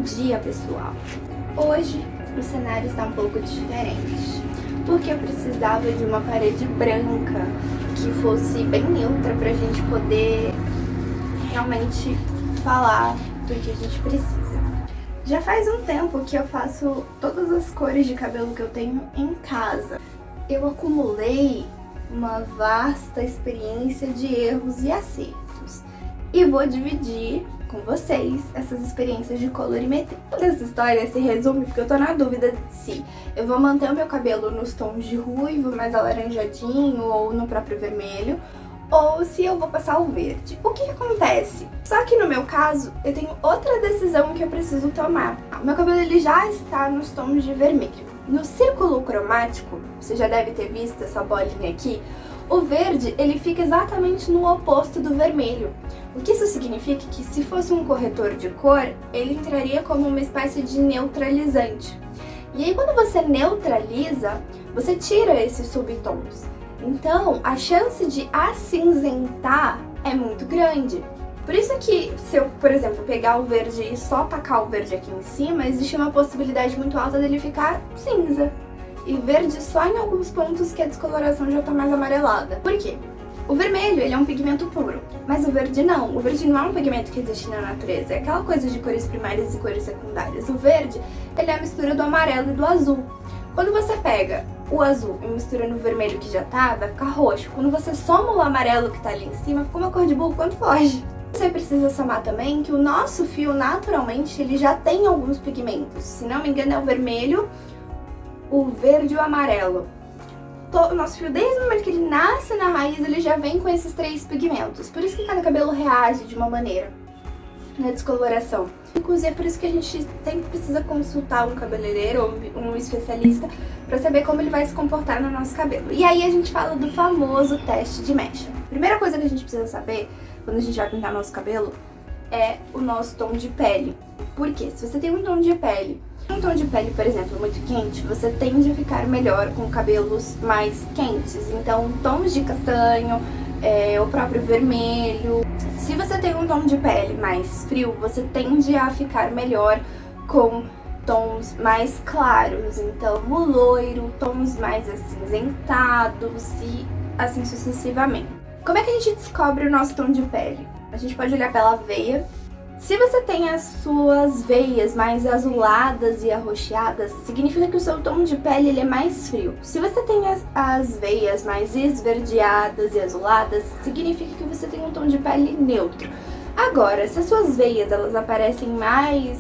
dia, pessoal! Hoje o cenário está um pouco diferente, porque eu precisava de uma parede branca que fosse bem neutra pra gente poder realmente falar do que a gente precisa. Já faz um tempo que eu faço todas as cores de cabelo que eu tenho em casa. Eu acumulei uma vasta experiência de erros e acertos e vou dividir com vocês essas experiências de colorimetria. Toda essa história se resume porque eu tô na dúvida se eu vou manter o meu cabelo nos tons de ruivo, mais alaranjadinho ou no próprio vermelho, ou se eu vou passar o verde. O que acontece? Só que no meu caso, eu tenho outra decisão que eu preciso tomar. O meu cabelo ele já está nos tons de vermelho. No círculo cromático, você já deve ter visto essa bolinha aqui, o verde ele fica exatamente no oposto do vermelho. O que isso significa que se fosse um corretor de cor, ele entraria como uma espécie de neutralizante. E aí quando você neutraliza, você tira esses subtons. Então a chance de acinzentar é muito grande. Por isso que se eu, por exemplo, pegar o verde e só tacar o verde aqui em cima, existe uma possibilidade muito alta dele ficar cinza. E verde só em alguns pontos que a descoloração já tá mais amarelada. Por quê? O vermelho, ele é um pigmento puro, mas o verde não. O verde não é um pigmento que existe na natureza, é aquela coisa de cores primárias e cores secundárias. O verde, ele é a mistura do amarelo e do azul. Quando você pega o azul e mistura no vermelho que já tá, vai ficar roxo. Quando você soma o amarelo que tá ali em cima, fica uma cor de burro quando foge. Você precisa somar também que o nosso fio, naturalmente, ele já tem alguns pigmentos. Se não me engano, é o vermelho, o verde e o amarelo. O nosso fio, desde o momento que ele nasce na raiz, ele já vem com esses três pigmentos. Por isso que cada cabelo reage de uma maneira na descoloração. Inclusive, é por isso que a gente sempre precisa consultar um cabeleireiro ou um especialista para saber como ele vai se comportar no nosso cabelo. E aí a gente fala do famoso teste de mecha. Primeira coisa que a gente precisa saber quando a gente vai pintar nosso cabelo é o nosso tom de pele. Por quê? Se você tem um tom de pele, por exemplo, muito quente, você tende a ficar melhor com cabelos mais quentes. Então, tons de castanho, o próprio vermelho. Se você tem um tom de pele mais frio, você tende a ficar melhor com tons mais claros. Então, o loiro, tons mais acinzentados e assim sucessivamente. Como é que a gente descobre o nosso tom de pele? A gente pode olhar pela veia. Se você tem as suas veias mais azuladas e arroxeadas, significa que o seu tom de pele ele é mais frio. Se você tem as veias mais esverdeadas e azuladas, significa que você tem um tom de pele neutro. Agora, se as suas veias elas aparecem mais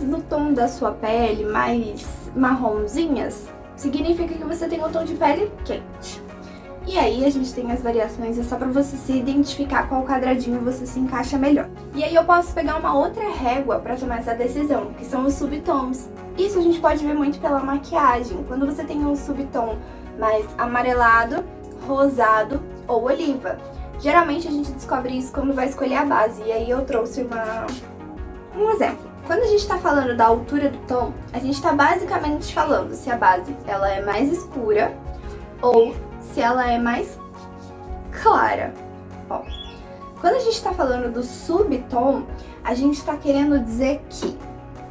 no tom da sua pele, mais marronzinhas, significa que você tem um tom de pele quente. E aí a gente tem as variações, é só pra você se identificar qual quadradinho você se encaixa melhor. E aí eu posso pegar uma outra régua pra tomar essa decisão, que são os subtons. Isso a gente pode ver muito pela maquiagem, quando você tem um subtom mais amarelado, rosado ou oliva. Geralmente a gente descobre isso quando vai escolher a base, e aí eu trouxe um exemplo. Quando a gente tá falando da altura do tom, a gente tá basicamente falando se a base ela é mais escura ou se ela é mais clara. Ó, quando a gente está falando do subtom, a gente está querendo dizer que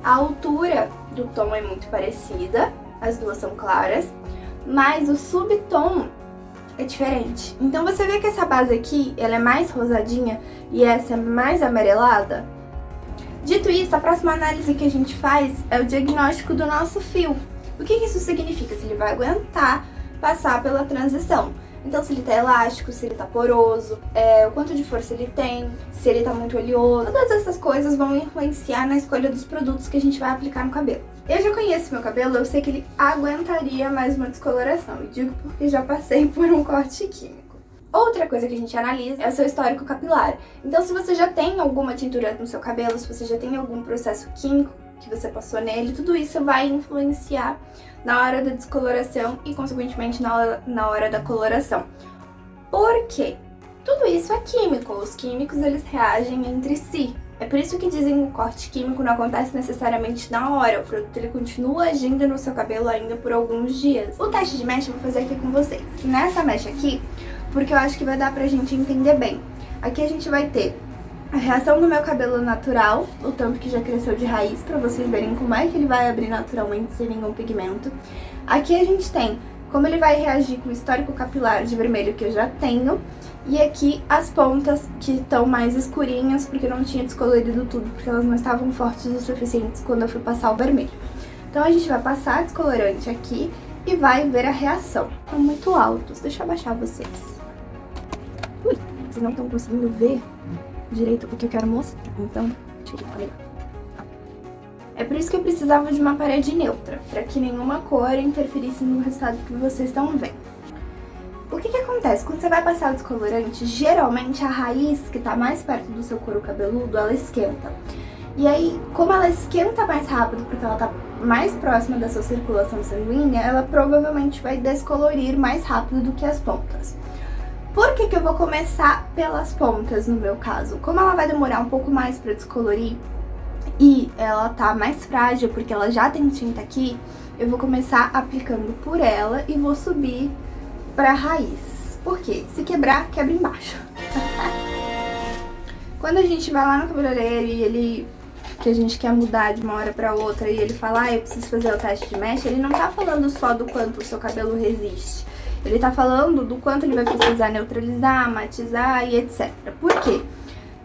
a altura do tom é muito parecida, as duas são claras, mas o subtom é diferente. Então você vê que essa base aqui, ela é mais rosadinha e essa é mais amarelada? Dito isso, a próxima análise que a gente faz é o diagnóstico do nosso fio. O que isso significa? Se ele vai aguentar passar pela transição. Então, se ele tá elástico, se ele tá poroso, o quanto de força ele tem, se ele tá muito oleoso. Todas essas coisas vão influenciar na escolha dos produtos que a gente vai aplicar no cabelo. Eu já conheço meu cabelo, eu sei que ele aguentaria mais uma descoloração. E digo porque já passei por um corte químico. Outra coisa que a gente analisa é o seu histórico capilar. Então, se você já tem alguma tintura no seu cabelo, se você já tem algum processo químico que você passou nele, tudo isso vai influenciar na hora da descoloração e, consequentemente, na hora da coloração. Por quê? Tudo isso é químico, os químicos eles reagem entre si. É por isso que dizem que o corte químico não acontece necessariamente na hora, o produto ele continua agindo no seu cabelo ainda por alguns dias. O teste de mecha eu vou fazer aqui com vocês. Nessa mecha aqui, porque eu acho que vai dar pra gente entender bem. Aqui a gente vai ter a reação do meu cabelo natural, o tanto que já cresceu de raiz, pra vocês verem como é que ele vai abrir naturalmente sem nenhum pigmento. Aqui a gente tem como ele vai reagir com o histórico capilar de vermelho que eu já tenho. E aqui as pontas que estão mais escurinhas, porque não tinha descolorido tudo, porque elas não estavam fortes o suficientes quando eu fui passar o vermelho. Então a gente vai passar descolorante aqui e vai ver a reação. Estão muito altos, deixa eu abaixar vocês. Ui, vocês não estão conseguindo ver direito o que eu quero mostrar, então deixa eu ficar legal. É por isso que eu precisava de uma parede neutra, para que nenhuma cor interferisse no resultado que vocês estão vendo. O que acontece? Quando você vai passar o descolorante, geralmente a raiz que tá mais perto do seu couro cabeludo, ela esquenta. E aí, como ela esquenta mais rápido, porque ela tá mais próxima da sua circulação sanguínea, ela provavelmente vai descolorir mais rápido do que as pontas. Por que eu vou começar pelas pontas, no meu caso? Como ela vai demorar um pouco mais para descolorir, e ela tá mais frágil porque ela já tem tinta aqui, eu vou começar aplicando por ela e vou subir pra raiz. Por quê? Se quebrar, quebra embaixo. Quando a gente vai lá no cabeleireiro que a gente quer mudar de uma hora pra outra e ele fala, eu preciso fazer o teste de mecha, ele não tá falando só do quanto o seu cabelo resiste. Ele tá falando do quanto ele vai precisar neutralizar, matizar e etc. Por quê?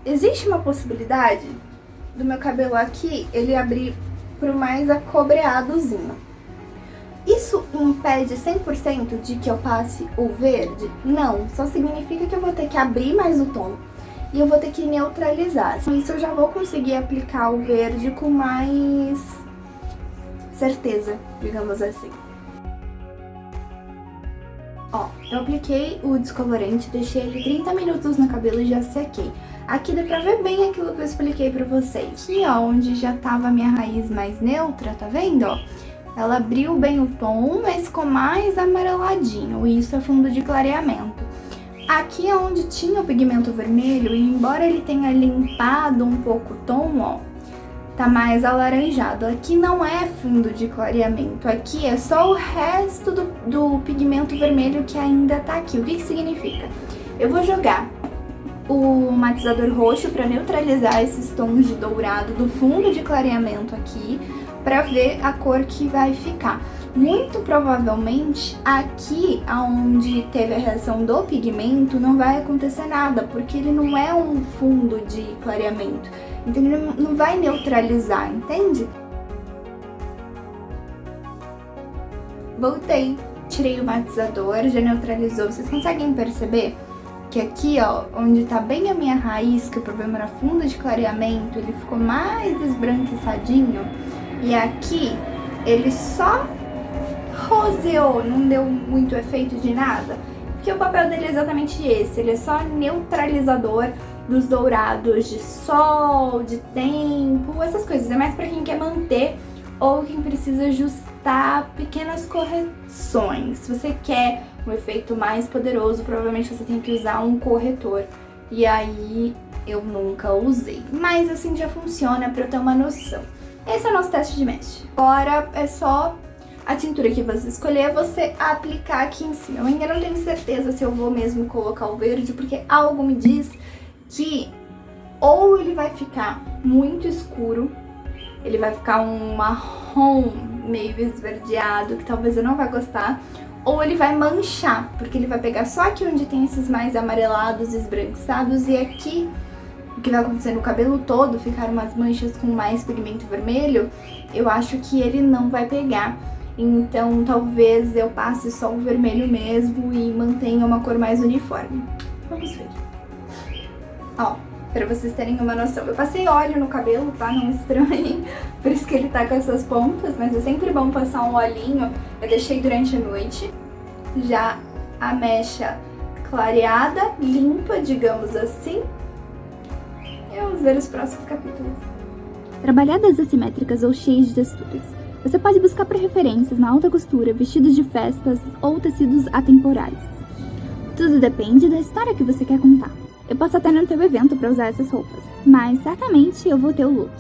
Existe uma possibilidade do meu cabelo aqui, ele abrir pro mais acobreadozinho. Isso impede 100% de que eu passe o verde? Não, só significa que eu vou ter que abrir mais o tom e eu vou ter que neutralizar. Com isso eu já vou conseguir aplicar o verde com mais certeza, digamos assim. Ó, eu apliquei o descolorante, deixei ele 30 minutos no cabelo e já sequei. Aqui dá pra ver bem aquilo que eu expliquei pra vocês. Aqui, ó, onde já tava a minha raiz mais neutra, tá vendo, ó? Ela abriu bem o tom, mas ficou mais amareladinho. Isso é fundo de clareamento. Aqui é onde tinha o pigmento vermelho, e embora ele tenha limpado um pouco o tom, ó, tá mais alaranjado. Aqui não é fundo de clareamento, aqui é só o resto do pigmento vermelho que ainda tá aqui. O que significa? Eu vou jogar o matizador roxo para neutralizar esses tons de dourado do fundo de clareamento aqui, para ver a cor que vai ficar. Muito provavelmente aqui onde teve a reação do pigmento não vai acontecer nada, porque ele não é um fundo de clareamento, então ele não vai neutralizar, entende? Voltei, tirei o matizador, já neutralizou. Vocês conseguem perceber que aqui, ó, onde tá bem a minha raiz, que o problema era fundo de clareamento, ele ficou mais esbranquiçadinho. E aqui, ele só roseou, não deu muito efeito de nada. Porque o papel dele é exatamente esse, ele é só neutralizador dos dourados de sol, de tempo, essas coisas. É mais pra quem quer manter ou quem precisa ajustar pequenas correções. Se você quer um efeito mais poderoso, provavelmente você tem que usar um corretor. E aí eu nunca usei. Mas assim já funciona pra eu ter uma noção. Esse é o nosso teste de mesh. Agora é só a tintura que você escolher, você aplicar aqui em cima. Eu ainda não tenho certeza se eu vou mesmo colocar o verde, porque algo me diz que ou ele vai ficar muito escuro, ele vai ficar um marrom meio esverdeado, que talvez eu não vá gostar, ou ele vai manchar, porque ele vai pegar só aqui onde tem esses mais amarelados, esbranquiçados, e aqui o que vai acontecer no cabelo todo, ficar umas manchas com mais pigmento vermelho, eu acho que ele não vai pegar. Então talvez eu passe só o vermelho mesmo e mantenha uma cor mais uniforme. Vamos ver. Ó, pra vocês terem uma noção, eu passei óleo no cabelo, tá? Não estranhem, por isso que ele tá com essas pontas, mas é sempre bom passar um olhinho. Eu deixei durante a noite, já a mecha clareada, limpa, digamos assim. E vamos ver os próximos capítulos. Trabalhadas assimétricas ou cheias de texturas. Você pode buscar por referências na alta costura, vestidos de festas ou tecidos atemporais. Tudo depende da história que você quer contar. Eu posso até não ter o evento para usar essas roupas, mas certamente eu vou ter o look.